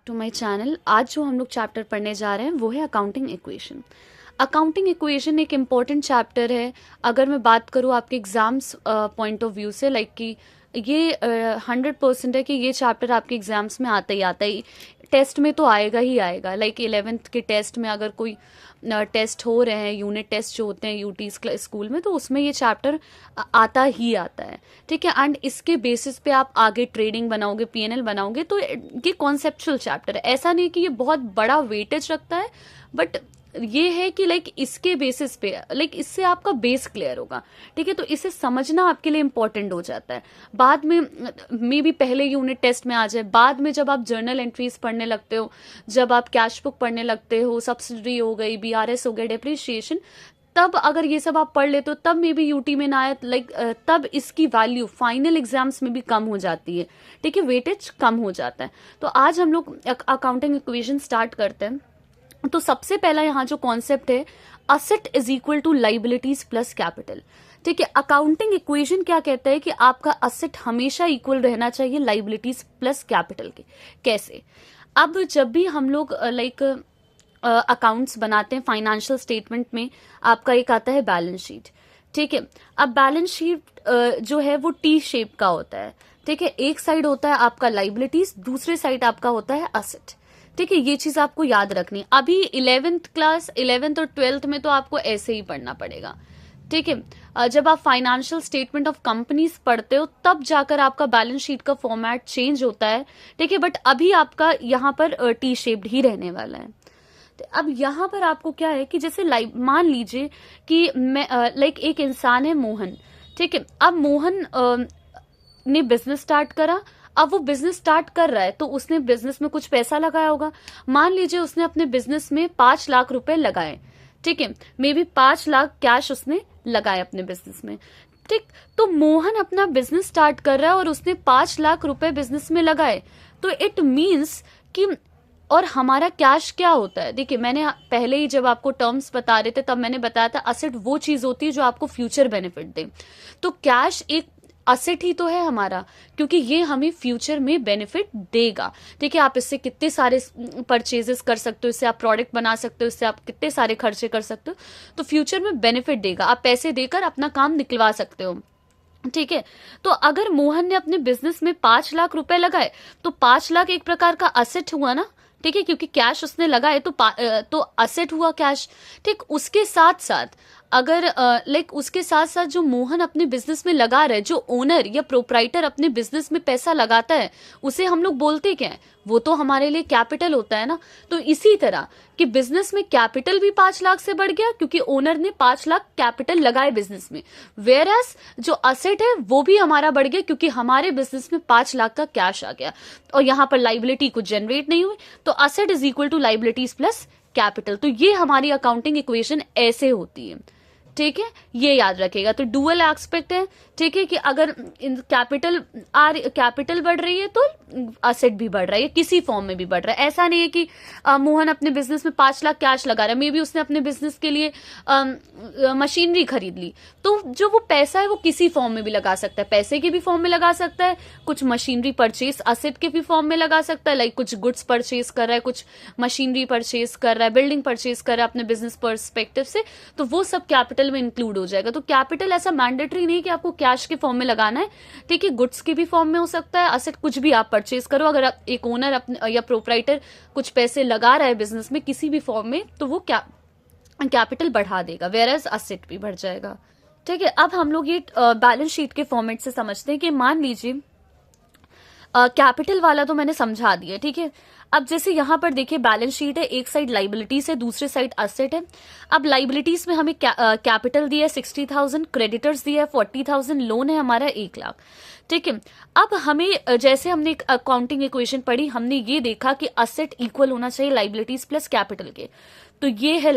To my channel. आज जो हम लोग चैप्टर पढ़ने जा रहे हैं वो है अकाउंटिंग इक्वेशन। अकाउंटिंग इक्वेशन एक इम्पॉर्टेंट चैप्टर है। अगर मैं बात करूँ आपके एग्जाम्स पॉइंट ऑफ व्यू से, लाइक कि ये 100% है कि ये चैप्टर आपके एग्जाम्स में आता ही आता ही, टेस्ट में तो आएगा ही आएगा। लाइक 11th के टेस्ट में अगर कोई टेस्ट हो रहे हैं, यूनिट टेस्ट जो होते हैं यूटी स्कूल में, तो उसमें ये चैप्टर आता ही आता है। ठीक है। एंड इसके बेसिस पे आप आगे ट्रेडिंग बनाओगे, पीएनएल बनाओगे। तो ये कॉन्सेप्चुअल चैप्टर है, ऐसा नहीं कि ये बहुत बड़ा वेटेज रखता है, बट ये है कि लाइक इसके बेसिस पे, लाइक इससे आपका बेस क्लियर होगा। ठीक है। तो इसे समझना आपके लिए इंपॉर्टेंट हो जाता है। बाद में मे भी पहले यूनिट टेस्ट में आ जाए, बाद में जब आप जर्नल एंट्रीज पढ़ने लगते हो, जब आप कैश बुक पढ़ने लगते हो, सब्सिडी हो गई, बीआरएस हो गया, डेप्रिसिएशन, तब अगर ये सब आप पढ़ लेते हो, तब मे बी यूटी में ना आए, लाइक तब इसकी वैल्यू फाइनल एग्जाम्स में भी कम हो जाती है। ठीक है, वेटेज कम हो जाता है। तो आज हम लोग अकाउंटिंग इक्वेशन स्टार्ट करते हैं। तो सबसे पहला यहाँ जो कॉन्सेप्ट है, asset is equal to liabilities plus capital. ठीक है। अकाउंटिंग इक्वेशन क्या कहता है कि आपका असेट हमेशा इक्वल रहना चाहिए लाइबिलिटीज प्लस कैपिटल के। कैसे? अब जब भी हम लोग लाइक अकाउंट्स बनाते हैं, फाइनेंशियल स्टेटमेंट में आपका एक आता है बैलेंस शीट। ठीक है। अब बैलेंस शीट जो है वो टी शेप का होता है। ठीक है। एक साइड होता है आपका लाइबिलिटीज, दूसरे साइड आपका होता है असेट। ठीक है। ये चीज आपको याद रखनी है। अभी 11th और 12th में तो आपको ऐसे ही पढ़ना पड़ेगा। ठीक है। जब आप फाइनेंशियल स्टेटमेंट ऑफ कंपनीज पढ़ते हो, तब जाकर आपका बैलेंस शीट का फॉर्मेट चेंज होता है। ठीक है। बट अभी आपका यहाँ पर टी शेप्ड ही रहने वाला है। तो अब यहाँ पर आपको क्या है कि जैसे मान लीजिए कि मैं लाइक एक इंसान है मोहन। ठीक है। अब मोहन ने बिजनेस स्टार्ट करा। अब वो बिजनेस स्टार्ट कर रहा है, तो उसने बिजनेस में कुछ पैसा लगाया होगा। मान लीजिए उसने अपने बिजनेस में 5 लाख रुपए लगाए। ठीक है। मे बी 5 लाख कैश उसने लगाए अपने बिजनेस में। ठीक। तो मोहन अपना बिजनेस स्टार्ट कर रहा है और उसने 5 लाख रुपए बिजनेस में लगाए। तो इट मीन्स कि, और हमारा कैश क्या होता है, देखिए मैंने पहले ही जब आपको टर्म्स बता रहे थे तब मैंने बताया था असेट वो चीज होती है जो आपको फ्यूचर बेनिफिट दे। तो कैश एक असेट ही तो है हमारा, क्योंकि ये हमें फ्यूचर में बेनिफिट देगा। ठीक है। आप इससे कितने सारे परचेजेस कर सकते हो, इससे आप प्रोडक्ट बना सकते हो, इससे आप कितने सारे खर्चे कर सकते हो, तो फ्यूचर में बेनिफिट देगा। आप पैसे देकर अपना काम निकलवा सकते हो। ठीक है। तो अगर मोहन ने अपने बिजनेस में 5 लाख रुपए लगाए, तो 5 लाख एक प्रकार का असेट हुआ ना। ठीक है। क्योंकि कैश उसने लगाए तो असेट हुआ कैश। ठीक। उसके साथ साथ अगर लाइक उसके साथ साथ जो मोहन अपने बिजनेस में लगा रहे, जो ओनर या प्रोप्राइटर अपने बिजनेस में पैसा लगाता है, उसे हम लोग बोलते क्या है, वो तो हमारे लिए कैपिटल होता है ना। तो इसी तरह कि बिजनेस में कैपिटल भी 5 लाख से बढ़ गया क्योंकि ओनर ने 5 लाख कैपिटल लगाए बिजनेस में। वेयर एज जो असेट है वो भी हमारा बढ़ गया क्योंकि हमारे बिजनेस में 5 लाख का कैश आ गया और यहाँ पर लाइबिलिटी कुछ जनरेट नहीं हुई। तो asset is equal to liabilities plus capital. तो ये हमारी अकाउंटिंग इक्वेशन ऐसे होती है। ठीक है। ये याद रखेगा। तो डुअल एस्पेक्ट है। ठीक है। कि अगर कैपिटल बढ़ रही है तो असेट भी बढ़ रहा है, किसी फॉर्म में भी बढ़ रहा है। ऐसा नहीं है कि मोहन अपने बिजनेस में 5 लाख कैश लगा रहा है, मे बी उसने अपने बिजनेस के लिए मशीनरी खरीद ली, तो जो वो पैसा है वो किसी फॉर्म में भी लगा सकता है। पैसे के भी फॉर्म में लगा सकता है, कुछ मशीनरी परचेज असेट के भी फॉर्म में लगा सकता है, लाइक कुछ गुड्स परचेज कर रहा है, कुछ मशीनरी परचेज कर रहा है, बिल्डिंग परचेज कर रहा है अपने बिजनेस पर्सपेक्टिव से, तो वो सब कैपिटल में इंक्लूड हो जाएगा। तो कैपिटल ऐसा मैंडेटरी नहीं कि आपको कैश के फॉर्म में लगाना है। ठीक है। गुड्स के भी फॉर्म में हो सकता है, असेट कुछ भी आप परचेज करो। अगर आप एक ओनर अपने या प्रोप्राइटर कुछ पैसे लगा रहा है बिजनेस में किसी भी फॉर्म में, तो वो कैपिटल बढ़ा देगा, वेयरएज असेट भी बढ़ जाएगा। ठीक है। अब हम लोग ये बैलेंस शीट के फॉर्मेट से समझते हैं कि मान लीजिए कैपिटल वाला तो मैंने समझा दिया। ठीक है। अब जैसे यहां पर देखिए बैलेंस शीट है, एक साइड लाइबिलिटीज है, दूसरे साइड असेट है। अब लाइबिलिटीज में हमें कैपिटल दिया है 60,000, क्रेडिटर्स दिया है 40,000, लोन है हमारा 1 लाख। ठीक है। अब हमें जैसे हमने एक अकाउंटिंग इक्वेशन पढ़ी, हमने ये देखा कि असेट इक्वल होना चाहिए लाइबिलिटीज प्लस कैपिटल के। तो ये है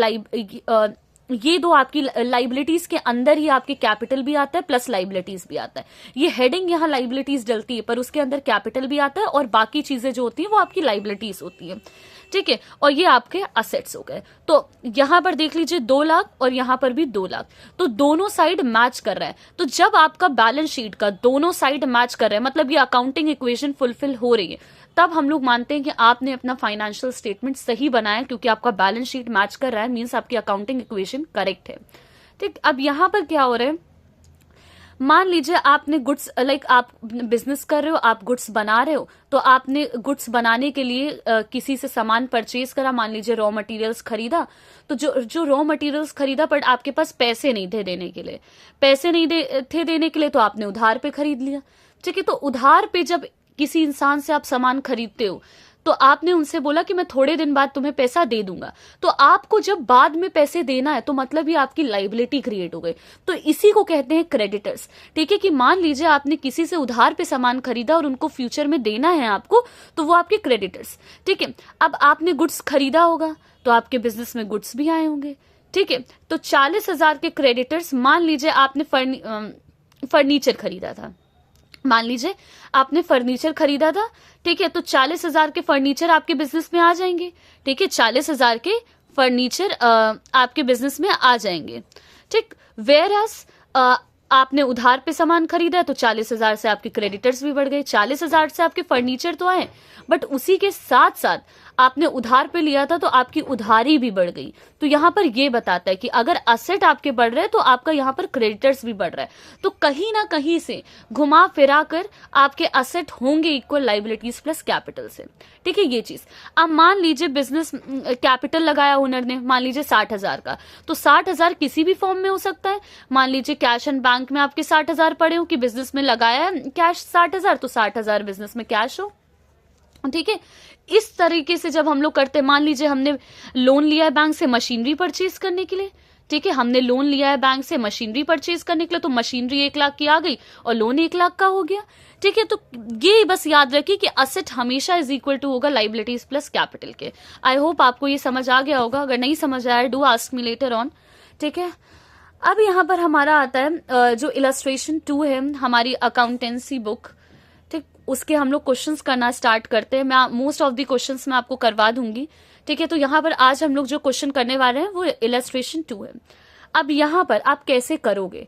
ये दो आपकी लाइबिलिटीज के अंदर ही आपके कैपिटल भी आता है प्लस लाइबिलिटीज भी आता है। ये हेडिंग यहाँ लाइबिलिटीज डलती है पर उसके अंदर कैपिटल भी आता है और बाकी चीजें जो होती हैं वो आपकी लाइबिलिटीज होती है। ठीक है। और ये आपके असेट्स हो गए। तो यहां पर देख लीजिए 2 लाख और यहां पर भी 2 लाख, तो दोनों साइड मैच कर रहा है। तो जब आपका बैलेंस शीट का दोनों साइड मैच कर रहा है, मतलब ये अकाउंटिंग इक्वेशन फुलफिल हो रही है। तब हम लोग मानते हैं कि आपने अपना फाइनेंशियल स्टेटमेंट सही बनाया, क्योंकि आपका बैलेंस शीट मैच कर रहा है, मीन्स आपकी अकाउंटिंग इक्वेशन करेक्ट है। ठीक, अब यहां पर क्या हो रहा है, मान लीजिए आपने गुड्स आप बिजनेस कर रहे हो, आप गुड्स बना रहे हो, तो आपने गुड्स बनाने के लिए किसी से सामान परचेज करा, मान लीजिए रॉ मटेरियल्स खरीदा, तो जो रॉ मटेरियल्स खरीदा बट आपके पास पैसे नहीं थे देने के लिए, पैसे नहीं थे देने के लिए, तो आपने उधार पे खरीद लिया। ठीक है, तो उधार पे जब किसी इंसान से आप सामान खरीदते हो, तो आपने उनसे बोला कि मैं थोड़े दिन बाद तुम्हें पैसा दे दूंगा, तो आपको जब बाद में पैसे देना है तो मतलब ये आपकी लाइबिलिटी क्रिएट हो गई, तो इसी को कहते हैं क्रेडिटर्स। ठीक है, कि मान लीजिए आपने किसी से उधार पे सामान खरीदा और उनको फ्यूचर में देना है आपको, तो वो आपके क्रेडिटर्स। ठीक है, अब आपने गुड्स खरीदा होगा तो आपके बिजनेस में गुड्स भी आए होंगे। ठीक है, तो 40,000 के क्रेडिटर्स, मान लीजिए आपने फर्नीचर खरीदा था, मान लीजिए आपने फर्नीचर खरीदा था। ठीक है, तो 40,000 के फर्नीचर आपके बिजनेस में आ जाएंगे। ठीक है, 40,000 के फर्नीचर आपके बिजनेस में आ जाएंगे। ठीक, वेयर एज आपने उधार पे सामान खरीदा है, तो 40,000 से आपके क्रेडिटर्स भी बढ़ गए, 40,000 से आपके फर्नीचर तो आए, बट उसी के साथ साथ आपने उधार पे लिया था तो आपकी उधारी भी बढ़ गई। तो यहां पर यह बताता है कि अगर असेट आपके बढ़ रहे हैं तो आपका यहां पर क्रेडिटर्स भी बढ़ रहा है, तो कहीं ना कहीं से घुमा फिरा कर आपके असेट होंगे इक्वल लाइबिलिटीज प्लस कैपिटल से। ठीक है, ये चीज। अब मान लीजिए बिजनेस कैपिटल लगाया ओनर ने, मान लीजिए 60,000 का, तो 60,000 किसी भी फॉर्म में हो सकता है। मान लीजिए कैश एंड बैंक में आपके 60,000 पड़े हो, कि बिजनेस में लगाया है कैश 60,000, तो 60,000 बिजनेस में कैश हो। ठीक है, इस तरीके से जब हम लोग करते हैं, मान लीजिए हमने लोन लिया है बैंक से मशीनरी परचेज करने के लिए। ठीक है, हमने लोन लिया है बैंक से मशीनरी परचेज करने के लिए, तो मशीनरी 1 लाख की आ गई और लोन 1 लाख का हो गया। ठीक है, तो ये बस याद रखिए कि असेट हमेशा इज इक्वल टू होगा लाइबिलिटीज प्लस कैपिटल के। आई होप आपको ये समझ आ गया होगा, अगर नहीं समझ आया do ask me later on. ठीक है, अब यहाँ पर हमारा आता है जो इलस्ट्रेशन 2 है हमारी अकाउंटेंसी बुक। ठीक, उसके हम लोग क्वेश्चंस करना स्टार्ट करते हैं। मैं मोस्ट ऑफ द क्वेश्चंस मैं आपको करवा दूंगी। ठीक है, तो यहाँ पर आज हम लोग जो क्वेश्चन करने वाले हैं वो इलस्ट्रेशन 2 है। अब यहाँ पर आप कैसे करोगे,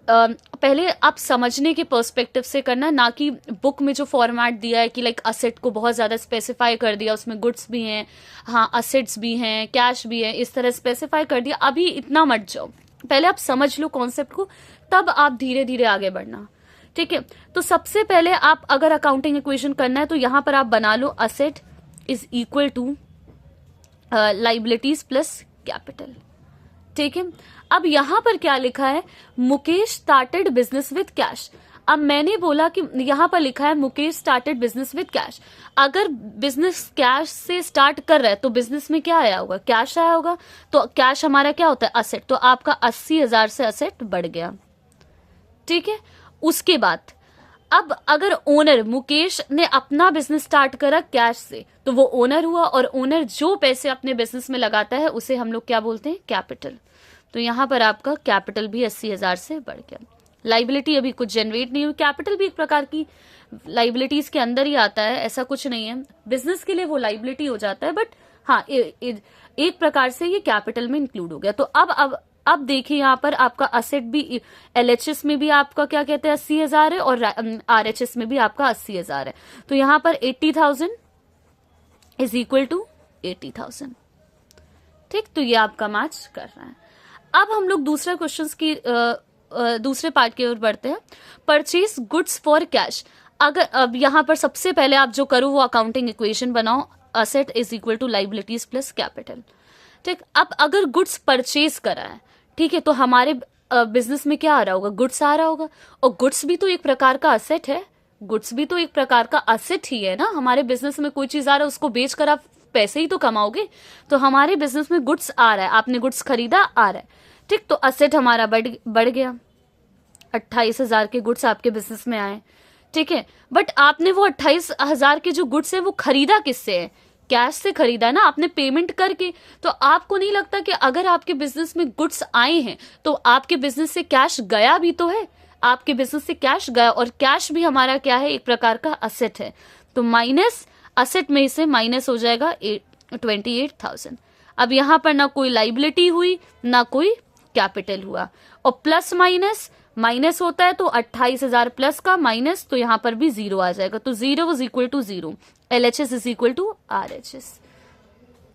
पहले आप समझने के पर्सपेक्टिव से करना, ना कि बुक में जो फॉर्मेट दिया है कि लाइक असेट को बहुत ज्यादा स्पेसिफाई कर दिया, उसमें गुड्स भी हैं, हाँ असेट्स भी हैं, कैश भी है, इस तरह स्पेसिफाई कर दिया। अभी इतना मत जाओ, पहले आप समझ लो कॉन्सेप्ट को, तब आप धीरे धीरे आगे बढ़ना। ठीक है, तो सबसे पहले आप अगर अकाउंटिंग इक्वेशन करना है तो यहां पर आप बना लो asset is equal to liabilities plus capital. ठीक है, अब यहां पर क्या लिखा है, Mukesh started business with cash. अब मैंने बोला कि यहां पर लिखा है Mukesh started business with cash. अगर बिजनेस कैश से स्टार्ट कर रहा है तो बिजनेस में क्या आया होगा, कैश आया होगा। तो कैश हमारा क्या होता है, असेट, तो आपका 80,000 से असेट बढ़ गया। ठीक है, उसके बाद अब अगर ओनर मुकेश ने अपना बिजनेस स्टार्ट करा कैश से, तो वो ओनर हुआ, और ओनर जो पैसे अपने बिजनेस में लगाता है उसे हम लोग क्या बोलते हैं, कैपिटल। तो यहां पर आपका कैपिटल भी 80,000 से बढ़ गया। लाइबिलिटी अभी कुछ जनरेट नहीं हुई, कैपिटल भी एक प्रकार की लाइबिलिटीज के अंदर ही आता है, ऐसा कुछ नहीं है, बिजनेस के लिए वो लाइबिलिटी हो जाता है, बट हाँ एक प्रकार से ये कैपिटल में इंक्लूड हो गया। तो अब देखिए यहाँ पर आपका असेट भी एलएचएस में भी आपका क्या कहते हैं 80,000 है, और आरएचएस में भी आपका 80,000 है। तो यहाँ पर 80,000 इज इक्वल टू 80,000। ठीक, तो ये आपका मैच कर रहा है। अब हम लोग दूसरा क्वेश्चन की दूसरे पार्ट की ओर बढ़ते हैं, परचेज गुड्स फॉर कैश। अगर अब यहाँ पर सबसे पहले आप जो करो वो अकाउंटिंग इक्वेशन बनाओ, asset is equal to liabilities plus capital. ठीक, अब अगर गुड्स परचेज करा है, ठीक है, तो हमारे बिजनेस में क्या आ रहा होगा, गुड्स आ रहा होगा, और गुड्स भी तो एक प्रकार का असेट है, गुड्स भी तो एक प्रकार का असेट ही है ना। हमारे बिजनेस में कोई चीज आ रहा है, उसको बेचकर आप पैसे ही तो कमाओगे, तो हमारे बिजनेस में गुड्स आ रहा है, आपने गुड्स खरीदा, आ रहा है। ठीक, तो असेट हमारा बढ़ गया, 28,000 के गुड्स आपके बिजनेस में आए। ठीक है, बट आपने वो 28,000 के जो गुड्स है वो खरीदा किससे है, कैश से खरीदा ना, आपने पेमेंट करके। तो आपको नहीं लगता कि अगर आपके बिजनेस में गुड्स आए हैं तो आपके बिजनेस से कैश गया भी तो है, आपके बिजनेस से कैश गया, और कैश भी हमारा क्या है, एक प्रकार का असेट है। तो माइनस असेट में से माइनस हो जाएगा 28,000। अब यहां पर ना कोई लाइबिलिटी हुई ना कोई कैपिटल हुआ, और प्लस माइनस माइनस होता है तो 28,000 प्लस का माइनस, तो यहां पर भी 0 आ जाएगा। तो 0 is equal to 0, LHS is equal to RHS।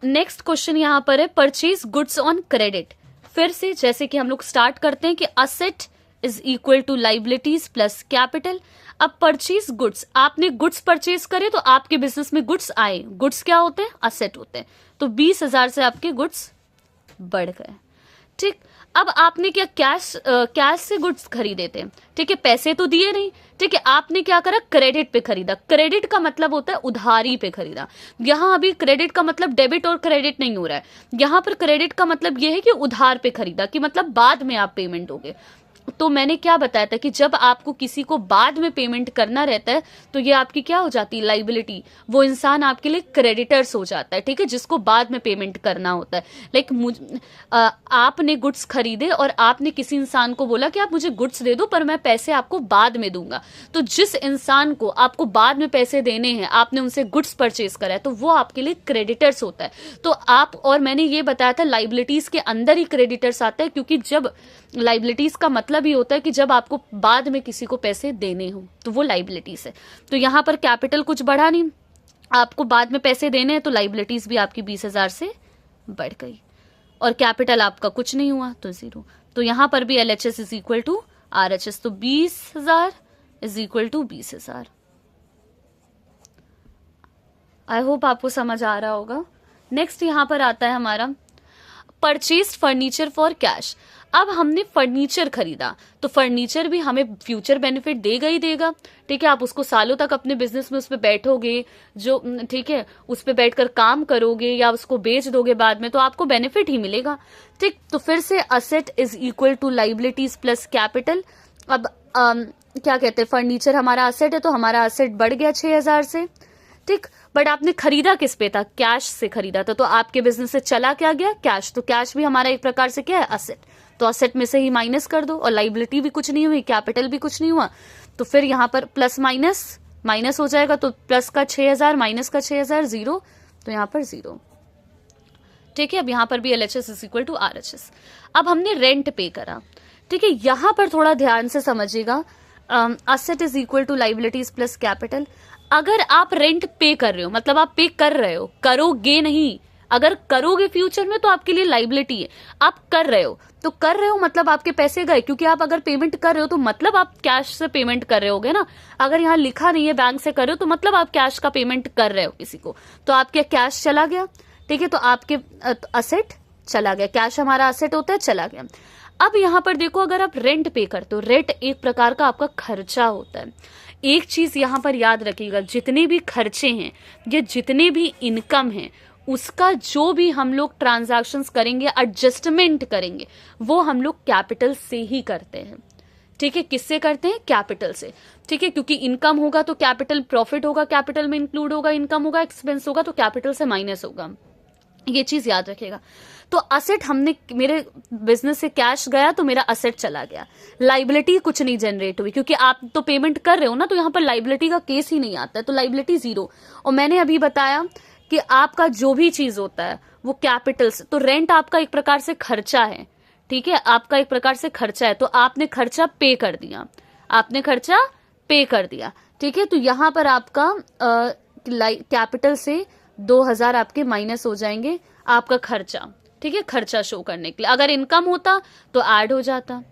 Next question यहाँ पर है परचेज गुड्स ऑन क्रेडिट। फिर से जैसे कि हम लोग स्टार्ट करते हैं कि asset is equal to liabilities plus capital. अब परचेज गुड्स, आपने गुड्स परचेज करे तो आपके बिजनेस में गुड्स आए। गुड्स क्या होते हैं? असेट होते हैं। तो 20,000 से आपके गुड्स बढ़ गए। ठीक, अब आपने क्या कैश से गुड्स खरीदे थे, ठीक है, पैसे तो दिए नहीं, ठीक है, आपने क्या करा? क्रेडिट पे खरीदा। क्रेडिट का मतलब होता है उधारी पे खरीदा। यहां अभी क्रेडिट का मतलब डेबिट और क्रेडिट नहीं हो रहा है, यहां पर क्रेडिट का मतलब यह है कि उधार पे खरीदा, कि मतलब बाद में आप पेमेंट दोगे। तो मैंने क्या बताया था कि जब आपको किसी को बाद में पेमेंट करना रहता है तो ये आपकी क्या हो जाती है? लाइबिलिटी। वो इंसान आपके लिए क्रेडिटर्स हो जाता है, ठीक है, जिसको बाद में पेमेंट करना होता है। लाइक आपने गुड्स खरीदे और आपने किसी इंसान को बोला कि आप मुझे गुड्स दे दो पर मैं पैसे आपको बाद में दूंगा। तो जिस इंसान को आपको बाद में पैसे देने हैं, आपने उनसे गुड्स परचेज करा है, तो वो आपके लिए क्रेडिटर्स होता है। तो आप, और मैंने ये बताया था लाइबिलिटीज के अंदर ही क्रेडिटर्स आता है, क्योंकि जब लाइबिलिटीज का मतलब ही होता है कि जब आपको बाद में किसी को पैसे देने हो तो वो लाइबिलिटीज है। तो यहां पर कैपिटल कुछ बढ़ा नहीं, आपको बाद में पैसे देने हैं, तो लाइबिलिटीज भी आपकी 20,000 से बढ़ गई और कैपिटल आपका कुछ नहीं हुआ तो 0। तो यहां पर भी LHS is equal to RHS। तो 20,000 is equal to 20,000। I hope आपको समझ आ रहा होगा। नेक्स्ट यहां पर आता है हमारा परचेज फर्नीचर फॉर कैश। अब हमने फर्नीचर खरीदा तो फर्नीचर भी हमें फ्यूचर बेनिफिट देगा ही देगा, ठीक है। आप उसको सालों तक अपने बिजनेस में उस पर बैठोगे, जो ठीक है, उस पर बैठकर काम करोगे या उसको बेच दोगे बाद में, तो आपको बेनिफिट ही मिलेगा, ठीक। तो फिर से asset is equal to liabilities plus capital. अब क्या कहते हैं, फर्नीचर हमारा असेट है तो हमारा असेट बढ़ गया 6,000 से, ठीक। बट आपने खरीदा किस पे था? कैश से खरीदा था। तो आपके बिजनेस से चला क्या गया? कैश। तो कैश भी हमारा एक प्रकार से क्या है? असेट। तो असेट में से ही माइनस कर दो, और लाइबिलिटी भी कुछ नहीं हुई, कैपिटल भी कुछ नहीं हुआ, तो फिर यहां पर प्लस माइनस माइनस हो जाएगा। तो प्लस का 6,000 माइनस का 6,000 0, तो यहां पर 0, ठीक है। अब यहां पर भी LHS is equal to RHS। अब हमने रेंट पे करा, ठीक है। यहां पर थोड़ा ध्यान से समझिएगा, asset is equal to liabilities plus capital. अगर आप रेंट पे कर रहे हो, मतलब आप पे कर रहे हो, करोगे नहीं, अगर करोगे फ्यूचर में तो आपके लिए लाइबिलिटी है। आप कर रहे हो तो कर रहे हो मतलब आपके पैसे गए, क्योंकि आप अगर पेमेंट कर रहे हो तो मतलब आप कैश से पेमेंट कर रहे होगे ना। अगर यहाँ लिखा नहीं है बैंक से कर रहे हो तो मतलब आप कैश का पेमेंट कर रहे हो किसी को, तो आपके कैश चला गया, ठीक है। तो आपके असेट चला गया, कैश हमारा असेट होता है, चला गया। अब यहां पर देखो, अगर आप रेंट पे करते हो, रेंट एक प्रकार का आपका खर्चा होता है। एक चीज यहां पर याद रखिएगा, जितने भी खर्चे हैं या जितने भी इनकम है, उसका जो भी हम लोग ट्रांजैक्शंस करेंगे, एडजस्टमेंट करेंगे, वो हम लोग कैपिटल से ही करते हैं, ठीक है। किससे करते हैं? कैपिटल से, ठीक है। क्योंकि इनकम होगा तो कैपिटल, प्रॉफिट होगा कैपिटल में इंक्लूड होगा, इनकम होगा, एक्सपेंस होगा तो कैपिटल से माइनस होगा, ये चीज याद रखिएगा। तो असेट, हमने, मेरे बिजनेस से कैश गया तो मेरा असेट चला गया, लाइबिलिटी कुछ नहीं जनरेट हुई, क्योंकि आप तो पेमेंट कर रहे हो ना, तो यहां पर लाइबिलिटी का केस ही नहीं आता है, तो लाइबिलिटी 0। और मैंने अभी बताया कि आपका जो भी चीज होता है वो कैपिटल से, तो रेंट आपका एक प्रकार से खर्चा है, ठीक है, आपका एक प्रकार से खर्चा है, तो आपने खर्चा पे कर दिया, आपने खर्चा पे कर दिया, ठीक है। तो यहां पर आपका कैपिटल से 2,000 आपके माइनस हो जाएंगे, आपका खर्चा, ठीक है, खर्चा शो करने के लिए। अगर इनकम होता तो ऐड हो जाता,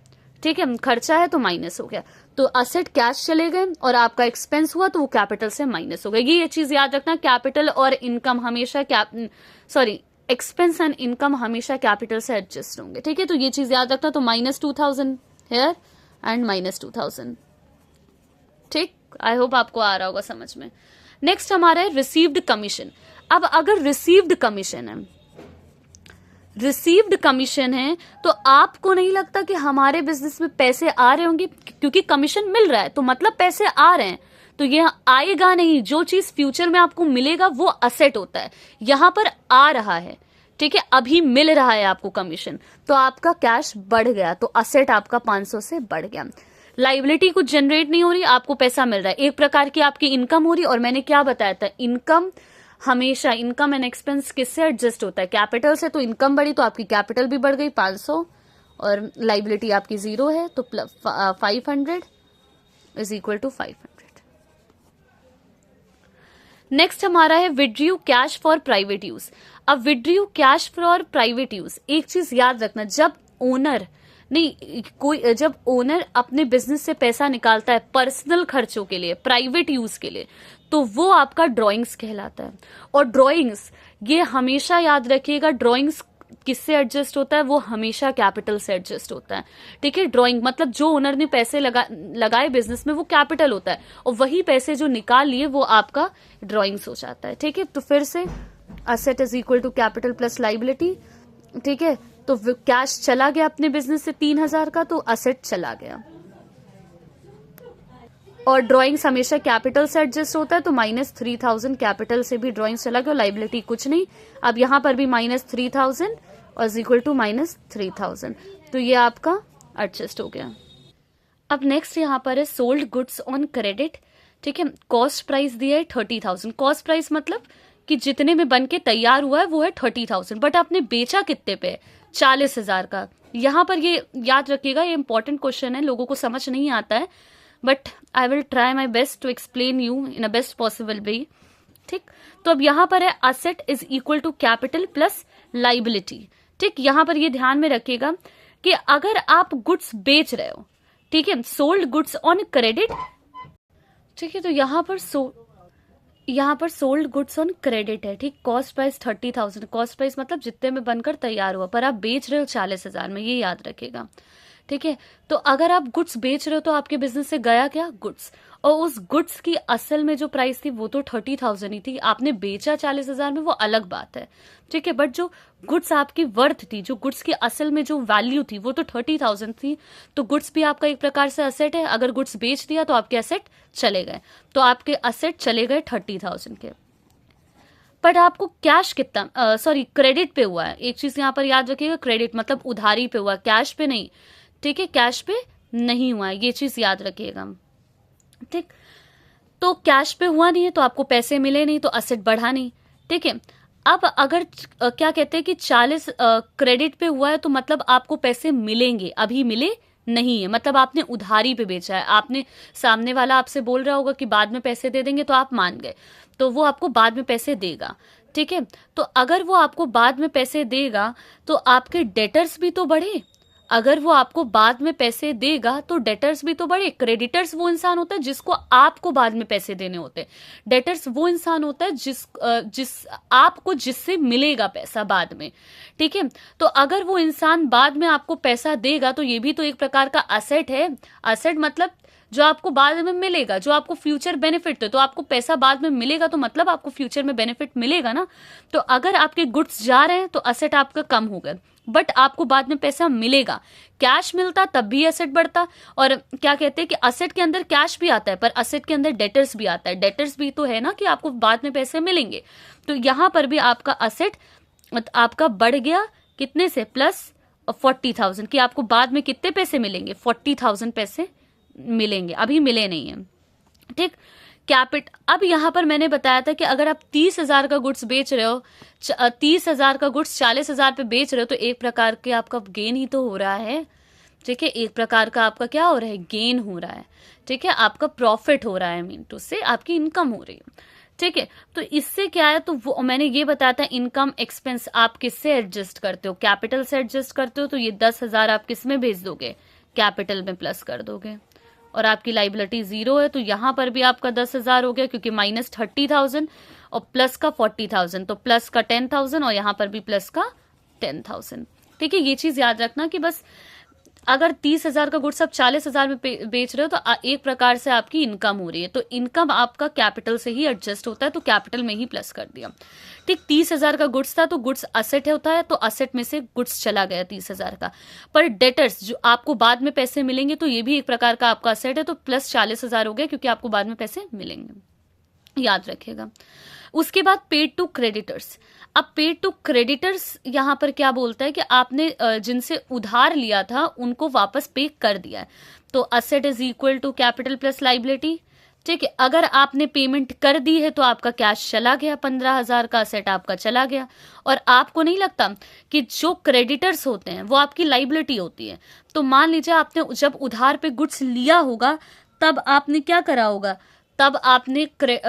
ठीक है, खर्चा है तो माइनस हो गया। तो असेट कैश चले गए और आपका एक्सपेंस हुआ तो वो कैपिटल से माइनस हो गया। ये चीज याद रखना, कैपिटल और इनकम हमेशा एक्सपेंस एंड इनकम हमेशा कैपिटल से एडजस्ट होंगे, ठीक है। तो ये चीज याद रखना। तो -2,000 हेयर एंड -2,000, ठीक। आई होप आपको आ रहा होगा समझ में। नेक्स्ट हमारा है रिसीव्ड कमीशन। अब अगर रिसीव्ड कमीशन है तो आपको नहीं लगता कि हमारे बिजनेस में पैसे आ रहे होंगे, क्योंकि कमीशन मिल रहा है तो मतलब पैसे आ रहे हैं, तो ये आएगा नहीं। जो चीज फ्यूचर में आपको मिलेगा वो असेट होता है, यहां पर आ रहा है, ठीक है, अभी मिल रहा है आपको कमीशन, तो आपका कैश बढ़ गया, तो असेट आपका 500 से बढ़ गया। लाइबिलिटी कुछ जनरेट नहीं हो रही, आपको पैसा मिल रहा है, एक प्रकार की आपकी इनकम हो रही। और मैंने क्या बताया था, इनकम हमेशा, इनकम एंड एक्सपेंस किससे एडजस्ट होता है? कैपिटल से। तो इनकम बढ़ी तो आपकी कैपिटल भी बढ़ गई 500, और लाइबिलिटी आपकी 0 है, तो 500 इज इक्वल टू 500। नेक्स्ट हमारा है withdrew cash for private use. अब withdrew cash for private use, एक चीज याद रखना, जब ओनर जब ओनर अपने बिजनेस से पैसा निकालता है पर्सनल खर्चों के लिए, प्राइवेट यूज के लिए, तो वो आपका ड्राइंग्स कहलाता है। और ड्राइंग्स, ये हमेशा याद रखिएगा, ड्राइंग्स किससे एडजस्ट होता है, वो हमेशा कैपिटल से एडजस्ट होता है। ठीक है, ड्राइंग मतलब जो ओनर ने पैसे लगाए बिजनेस में वो कैपिटल होता है, और वही पैसे जो निकाल लिए वो आपका ड्राइंग्स हो जाता है। ठीक है, तो फिर से asset is equal to capital plus liability. ठीक है, तो कैश चला गया अपने बिजनेस से 3000 का, तो असेट चला गया। और ड्राइंग्स हमेशा कैपिटल से एडजस्ट होता है, तो -3000 कैपिटल से भी ड्राइंग्स चला गया, लाइबिलिटी कुछ नहीं। अब यहां पर भी -3000 और इज इक्वल टू -3000, तो ये आपका एडजस्ट हो गया। अब नेक्स्ट यहां पर है सोल्ड गुड्स ऑन क्रेडिट। ठीक है, कॉस्ट प्राइस दिया है 30,000। कॉस्ट प्राइस मतलब कि जितने में बन के तैयार हुआ है वो है 30,000, बट आपने बेचा कितने पे, 40,000 का। यहां पर ये याद रखिएगा, ये इंपॉर्टेंट क्वेश्चन है, लोगों को समझ नहीं आता है, but I will try my best to explain you in a best possible way. ठीक, तो अब यहां पर है asset is equal to capital plus liability. ठीक, यहां पर ये ध्यान में रखिएगा कि अगर आप गुड्स बेच रहे हो, ठीक है, सोल्ड गुड्स ऑन क्रेडिट। ठीक है, तो यहां पर सोल्ड गुड्स ऑन क्रेडिट है। ठीक, कॉस्ट प्राइस 30,000, कॉस्ट प्राइस मतलब जितने में बनकर तैयार हुआ, पर आप बेच रहे हो 40,000 में, ये याद रखिएगा। ठीक है, तो अगर आप गुड्स बेच रहे हो तो आपके बिजनेस से गया क्या, गुड्स, और उस गुड्स की असल में जो प्राइस थी वो तो 30,000 ही थी, आपने बेचा 40,000 में, वो अलग बात है। ठीक है, बट जो गुड्स आपकी वर्थ थी, जो गुड्स की असल में जो वैल्यू थी वो तो 30,000 थी, तो गुड्स भी आपका एक प्रकार से असेट है। अगर गुड्स बेच दिया तो आपके असेट चले गए, तो आपके असेट चले गए 30,000 के। बट आपको कैश कितना, क्रेडिट पे हुआ है। एक चीज यहां पर याद रखिएगा, क्रेडिट मतलब उधारी पे हुआ, कैश पे नहीं। ठीक है, कैश पे नहीं हुआ है, ये चीज याद रखिएगा। ठीक, तो कैश पे हुआ नहीं है तो आपको पैसे मिले नहीं, तो असेट बढ़ा नहीं। ठीक है, अब अगर क्या कहते हैं कि 40 क्रेडिट पे हुआ है तो मतलब आपको पैसे मिलेंगे, अभी मिले नहीं है, मतलब आपने उधारी पे बेचा है। आपने, सामने वाला आपसे बोल रहा होगा कि बाद में पैसे दे देंगे, तो आप मान गए, तो वो आपको बाद में पैसे देगा। ठीक है, तो अगर वो आपको बाद में पैसे देगा तो आपके डेटर्स भी तो बढ़े। अगर वो आपको बाद में पैसे देगा तो डेटर्स भी तो बढ़े। क्रेडिटर्स वो इंसान होता है जिसको आपको बाद में पैसे देने होते हैं, डेटर्स वो इंसान होता है जिससे मिलेगा पैसा बाद में। ठीक है, तो अगर वो इंसान बाद में आपको पैसा देगा तो ये भी तो एक प्रकार का असेट है। असेट मतलब जो आपको बाद में मिलेगा, जो आपको फ्यूचर बेनिफिट है, तो आपको पैसा बाद में मिलेगा तो मतलब आपको फ्यूचर में बेनिफिट मिलेगा ना। तो अगर आपके गुड्स जा रहे हैं तो असेट आपका कम होगा, बट आपको बाद में पैसा मिलेगा। कैश मिलता तब भी असेट बढ़ता, और क्या कहते हैं कि असेट के अंदर कैश भी आता है पर असेट के अंदर डेटर्स भी आता है। डेटर्स भी तो है ना कि आपको बाद में पैसे मिलेंगे, तो यहां पर भी आपका असेट आपका बढ़ गया कितने से, +40,000, कि आपको बाद में कितने पैसे मिलेंगे, 40,000 पैसे मिलेंगे, अभी मिले नहीं है। ठीक, अब यहां पर मैंने बताया था कि अगर आप 30,000 का गुड्स बेच रहे हो, 30,000 का गुड्स 40,000 पे बेच रहे हो, तो एक प्रकार के आपका गेन ही तो हो रहा है। ठीक है, एक प्रकार का आपका क्या हो रहा है, गेन हो रहा है। ठीक है, आपका प्रॉफिट हो रहा है, मीन टू से आपकी इनकम हो रही है। ठीक है, तो इससे क्या है, तो वो मैंने ये बताया था, इनकम एक्सपेंस आप किससे एडजस्ट करते हो, कैपिटल से एडजस्ट करते हो, तो ये 10,000 आप किस में भेज दोगे, कैपिटल में प्लस कर दोगे। और आपकी लाइबिलिटी 0 है, तो यहां पर भी आपका 10,000 हो गया, क्योंकि -30,000 और प्लस का 40,000, तो प्लस का 10,000 और यहां पर भी प्लस का 10,000। ठीक है, ये चीज याद रखना कि बस अगर 30,000 का गुड्स आप 40,000 में बेच रहे हो तो एक प्रकार से आपकी इनकम हो रही है, तो इनकम आपका कैपिटल से ही एडजस्ट होता है, तो कैपिटल में ही प्लस कर दिया। ठीक, 30,000 का गुड्स था तो गुड्स असेट होता है, तो असेट में से गुड्स चला गया 30,000 का। पर डेटर्स जो आपको बाद में पैसे मिलेंगे, तो ये भी एक प्रकार का आपका असेट है, तो +40,000 हो गया, क्योंकि आपको बाद में पैसे मिलेंगे, याद रखिएगा। उसके बाद पेड टू क्रेडिटर्स। अब पेड टू क्रेडिटर्स यहां पर क्या बोलता है कि आपने जिनसे उधार लिया था उनको वापस पे कर दिया है, तो asset is equal to capital plus liability. ठीक है, अगर आपने पेमेंट कर दी है तो आपका कैश चला गया, 15,000 का असेट आपका चला गया। और आपको नहीं लगता कि जो क्रेडिटर्स होते हैं वो आपकी लाइबिलिटी होती है, तो मान लीजिए आपने जब उधार पे गुड्स लिया होगा तब आपने क्या करा होगा, तब आपने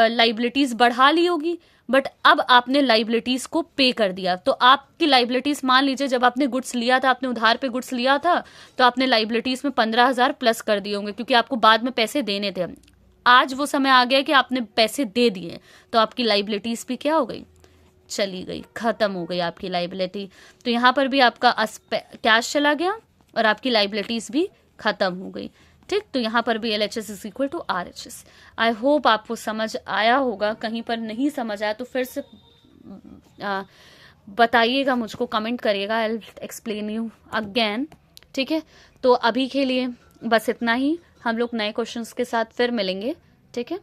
लाइबिलिटीज बढ़ा ली होगी, बट अब आपने लाइबिलिटीज को पे कर दिया, तो आपकी लाइबिलिटीज, मान लीजिए जब आपने गुड्स लिया था, आपने उधार पे गुड्स लिया था, तो आपने लाइबिलिटीज में 15,000 प्लस कर दिए होंगे, क्योंकि आपको बाद में पैसे देने थे। आज वो समय आ गया कि आपने पैसे दे दिए, तो आपकी लाइबिलिटीज भी क्या हो गई, चली गई, खत्म हो गई आपकी लाइबिलिटी। तो यहाँ पर भी आपका कैश चला गया और आपकी लाइबिलिटीज भी खत्म हो गई। ठीक, तो यहाँ पर भी LHS is equal to RHS। I hope आपको समझ आया होगा। कहीं पर नहीं समझ आया तो फिर से बताइएगा, मुझको कमेंट करिएगा, I will explain you again. ठीक है, तो अभी के लिए बस इतना ही। हम लोग नए क्वेश्चंस के साथ फिर मिलेंगे। ठीक है।